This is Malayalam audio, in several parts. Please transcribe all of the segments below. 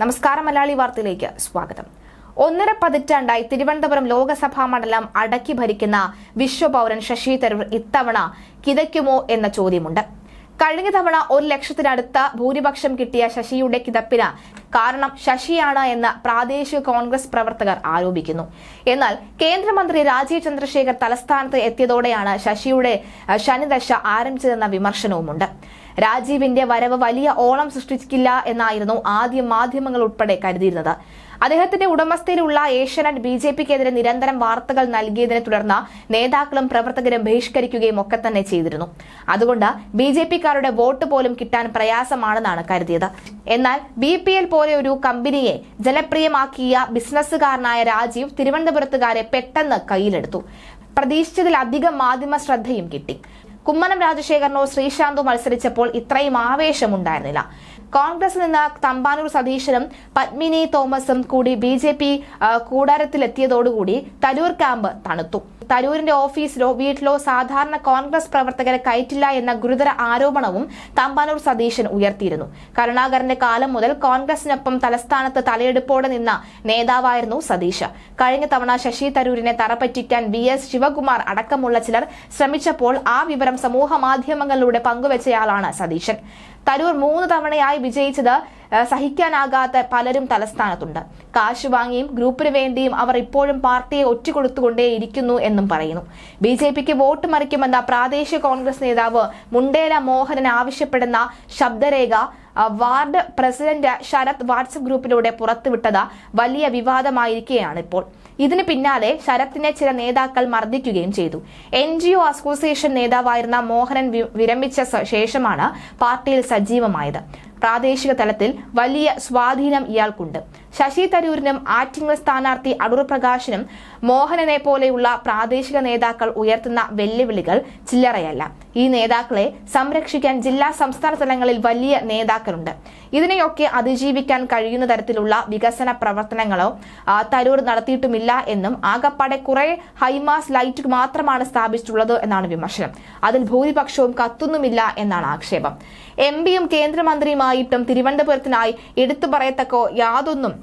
നമസ്കാരം, മലയാളി വാർത്തയിലേക്ക് സ്വാഗതം. 1.5 പതിറ്റാണ്ടായി തിരുവനന്തപുരം ലോകസഭാ മണ്ഡലം അടക്കി ഭരിക്കുന്ന വിശ്വപൗരൻ ശശി തരൂർ ഇത്തവണ കിതയ്ക്കുമോ എന്ന ചോദ്യമുണ്ട്. കഴിഞ്ഞ തവണ 1 ലക്ഷത്തിനടുത്ത ഭൂരിപക്ഷം കിട്ടിയ ശശിയുടെ കിതപ്പിന് കാരണം ശശിയാണ് എന്ന് പ്രാദേശിക കോൺഗ്രസ് പ്രവർത്തകർ ആരോപിക്കുന്നു. എന്നാൽ കേന്ദ്രമന്ത്രി രാജീവ് ചന്ദ്രശേഖർ തലസ്ഥാനത്ത് എത്തിയതോടെയാണ് ശശിയുടെ ശനിദശ ആരംഭിച്ചതെന്ന വിമർശനവുമുണ്ട്. രാജീവിന്റെ വരവ് വലിയ ഓളം സൃഷ്ടിക്കില്ല എന്നായിരുന്നു ആദ്യം മാധ്യമങ്ങൾ ഉൾപ്പെടെ കരുതിയിരുന്നത്. അദ്ദേഹത്തിന്റെ ഉടമസ്ഥയിലുള്ള ഏഷ്യാനെറ്റ് BJPക്കെതിരെ നിരന്തരം വാർത്തകൾ നൽകിയതിനെ തുടർന്ന് നേതാക്കളും പ്രവർത്തകരും ബഹിഷ്കരിക്കുകയും ഒക്കെ തന്നെ ചെയ്തിരുന്നു. അതുകൊണ്ട് BJPക്കാരുടെ വോട്ട് പോലും കിട്ടാൻ പ്രയാസമാണെന്നാണ് കരുതിയത്. എന്നാൽ BPL പോലെ ഒരു കമ്പനിയെ ജനപ്രിയമാക്കിയ ബിസിനസ്സുകാരനായ രാജീവ് തിരുവനന്തപുരത്തുകാരെ പെട്ടെന്ന് കയ്യിലെടുത്തു. പ്രതീക്ഷിച്ചതിലധികം മാധ്യമ ശ്രദ്ധയും കിട്ടി. കുമ്മനം രാജശേഖരനോ ശ്രീശാന്തോ മത്സരിച്ചപ്പോൾ ഇത്രയും ആവേശമുണ്ടായിരുന്നില്ല. കോൺഗ്രസിൽ നിന്ന് തമ്പാനൂർ സതീശനും പത്മിനി തോമസും കൂടി BJP കൂടാരത്തിലെത്തിയതോടുകൂടി തരൂർ ക്യാമ്പ് തണുത്തു. തരൂരിന്റെ ഓഫീസിലോ വീട്ടിലോ സാധാരണ കോൺഗ്രസ് പ്രവർത്തകരെ കയറ്റില്ല എന്ന ഗുരുതര ആരോപണവും തമ്പാനൂർ സതീശൻ ഉയർത്തിയിരുന്നു. കരുണാകരന്റെ കാലം മുതൽ കോൺഗ്രസിനൊപ്പം തലസ്ഥാനത്ത് തലയെടുപ്പോടെ നിന്ന നേതാവായിരുന്നു സതീശ്. കഴിഞ്ഞ തവണ ശശി തരൂരിനെ തറപ്പറ്റിക്കാൻ VS ശിവകുമാർ അടക്കമുള്ള ചിലർ ശ്രമിച്ചപ്പോൾ ആ വിവരം സമൂഹ മാധ്യമങ്ങളിലൂടെ പങ്കുവെച്ചയാളാണ് സതീശൻ. തരൂർ 3 തവണയായി വിജയിച്ചത് സഹിക്കാനാകാത്ത പലരും തലസ്ഥാനത്തുണ്ട്. കാശ് വാങ്ങിയും ഗ്രൂപ്പിന് വേണ്ടിയും അവർ ഇപ്പോഴും പാർട്ടിയെ ഒറ്റുകൊടുത്തുകൊണ്ടേയിരിക്കുന്നു എന്നും പറയുന്നു. BJPക്ക് വോട്ട് മറിക്കുമെന്ന പ്രാദേശിക കോൺഗ്രസ് നേതാവ് മുണ്ടേല മോഹനൻ ആവശ്യപ്പെടുന്ന ശബ്ദരേഖ വാർഡ് പ്രസിഡന്റ് ശരത് വാട്സ്ആപ്പ് ഗ്രൂപ്പിലൂടെ പുറത്തുവിട്ടത് വലിയ വിവാദമായിരിക്കുകയാണ് ഇപ്പോൾ. ഇതിന് പിന്നാലെ ശരത്തിനെ ചില നേതാക്കൾ മർദ്ദിക്കുകയും ചെയ്തു. NGO അസോസിയേഷൻ നേതാവായിരുന്ന മോഹനൻ വിരമിച്ച ശേഷമാണ് പാർട്ടിയിൽ സജീവമായത്. പ്രാദേശിക തലത്തിൽ വലിയ സ്വാധീനം ഇയാൾക്കുണ്ട്. ശശി തരൂരിനും ആറ്റിങ്ങൽ സ്ഥാനാർത്ഥി അടൂർ പ്രകാശിനും മോഹനനെ പോലെയുള്ള പ്രാദേശിക നേതാക്കൾ ഉയർത്തുന്ന വെല്ലുവിളികൾ ചില്ലറയല്ല. ഈ നേതാക്കളെ സംരക്ഷിക്കാൻ ജില്ലാ സംസ്ഥാന തലങ്ങളിൽ വലിയ നേതാക്കളുണ്ട്. ഇതിനെയൊക്കെ അതിജീവിക്കാൻ കഴിയുന്ന തരത്തിലുള്ള വികസന പ്രവർത്തനങ്ങളോ തരൂർ നടത്തിയിട്ടുമില്ല എന്നും ആകപ്പാടെ കുറെ ഹൈമാസ് ലൈറ്റ് മാത്രമാണ് സ്ഥാപിച്ചിട്ടുള്ളത് എന്നാണ് വിമർശനം. അതിൽ ഭൂരിപക്ഷവും കത്തുന്നുമില്ല എന്നാണ് ആക്ഷേപം. MPയും കേന്ദ്രമന്ത്രിയുമായിട്ടും തിരുവനന്തപുരത്തിനായി എടുത്തു പറയത്തക്കോ യാതൊന്നും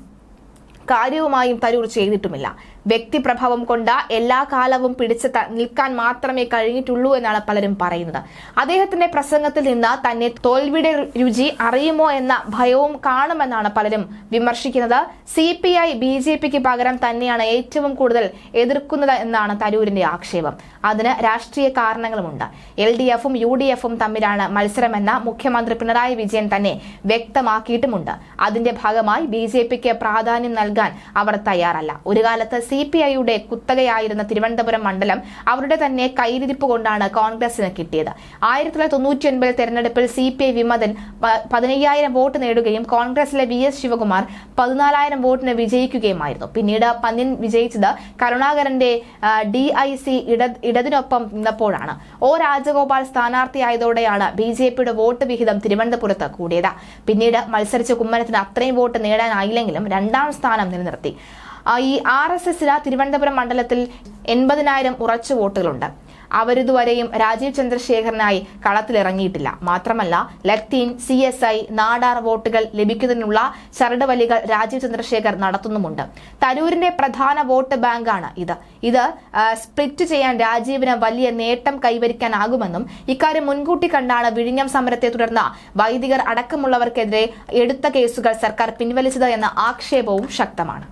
കാര്യവുമായും തരൂർ ചെയ്തിട്ടുമില്ല. വ്യക്തിപ്രഭാവം കൊണ്ട് എല്ലാ കാലവും പിടിച്ച് നിൽക്കാൻ മാത്രമേ കഴിഞ്ഞിട്ടുള്ളൂ എന്നാണ് പലരും പറയുന്നത്. അദ്ദേഹത്തിന്റെ പ്രസംഗത്തിൽ നിന്ന് തന്നെ തോൽവിയുടെ രുചി അറിയുമോ എന്ന ഭയവും കാണുമെന്നാണ് പലരും വിമർശിക്കുന്നത്. CPI BJPക്ക് പകരം തന്നെയാണ് ഏറ്റവും കൂടുതൽ എതിർക്കുന്നത് എന്നാണ് തരൂരിന്റെ ആക്ഷേപം. അതിന് രാഷ്ട്രീയ കാരണങ്ങളുമുണ്ട്. LDFും UDFും തമ്മിലാണ് മത്സരമെന്ന മുഖ്യമന്ത്രി പിണറായി വിജയൻ തന്നെ വ്യക്തമാക്കിയിട്ടുമുണ്ട്. അതിന്റെ ഭാഗമായി BJPക്ക് പ്രാധാന്യം നൽകാൻ അവർ തയ്യാറല്ല. ഒരു കാലത്ത് CPIയുടെ കുത്തകയായിരുന്ന തിരുവനന്തപുരം മണ്ഡലം അവരുടെ തന്നെ കയ്യിലിരിപ്പ് കൊണ്ടാണ് കോൺഗ്രസിന് കിട്ടിയത്. 1999 തെരഞ്ഞെടുപ്പിൽ CPI വിമതൻ 15,000 വോട്ട് നേടുകയും കോൺഗ്രസിലെ VS ശിവകുമാർ 14,000 വോട്ടിന് വിജയിക്കുകയുമായിരുന്നു. പിന്നീട് പന്നിൻ വിജയിച്ചത് കരുണാകരന്റെ DIC ഇടതിനൊപ്പം നിന്നപ്പോഴാണ്. രാജഗോപാൽ സ്ഥാനാർത്ഥിയായതോടെയാണ് BJPയുടെ വോട്ട് വിഹിതം തിരുവനന്തപുരത്ത് കൂടിയത്. പിന്നീട് മത്സരിച്ച കുമ്മനത്തിന് അത്രയും വോട്ട് നേടാനായില്ലെങ്കിലും 2ാം സ്ഥാനം നിലനിർത്തി. ഈ RSSന് തിരുവനന്തപുരം മണ്ഡലത്തിൽ 80,000 ഉറച്ചു വോട്ടുകളുണ്ട്. അവരിതുവരെയും രാജീവ് ചന്ദ്രശേഖരനായി കളത്തിലിറങ്ങിയിട്ടില്ല. മാത്രമല്ല ലത്തീൻ CSI നാടാർ വോട്ടുകൾ ലഭിക്കുന്നതിനുള്ള ചരടുവലികൾ രാജീവ് ചന്ദ്രശേഖർ നടത്തുന്നുമുണ്ട്. തരൂരിന്റെ പ്രധാന വോട്ട് ബാങ്കാണ് ഇത് സ്പ്ലിറ്റ് ചെയ്യാൻ രാജീവിന് വലിയ നേട്ടം കൈവരിക്കാനാകുമെന്നും ഇക്കാര്യം മുൻകൂട്ടി കണ്ടാണ് വിഴിഞ്ഞം സമരത്തെ തുടർന്ന് വൈദികർ അടക്കമുള്ളവർക്കെതിരെ എടുത്ത കേസുകൾ സർക്കാർ പിൻവലിച്ചത് എന്ന ആക്ഷേപവും ശക്തമാണ്.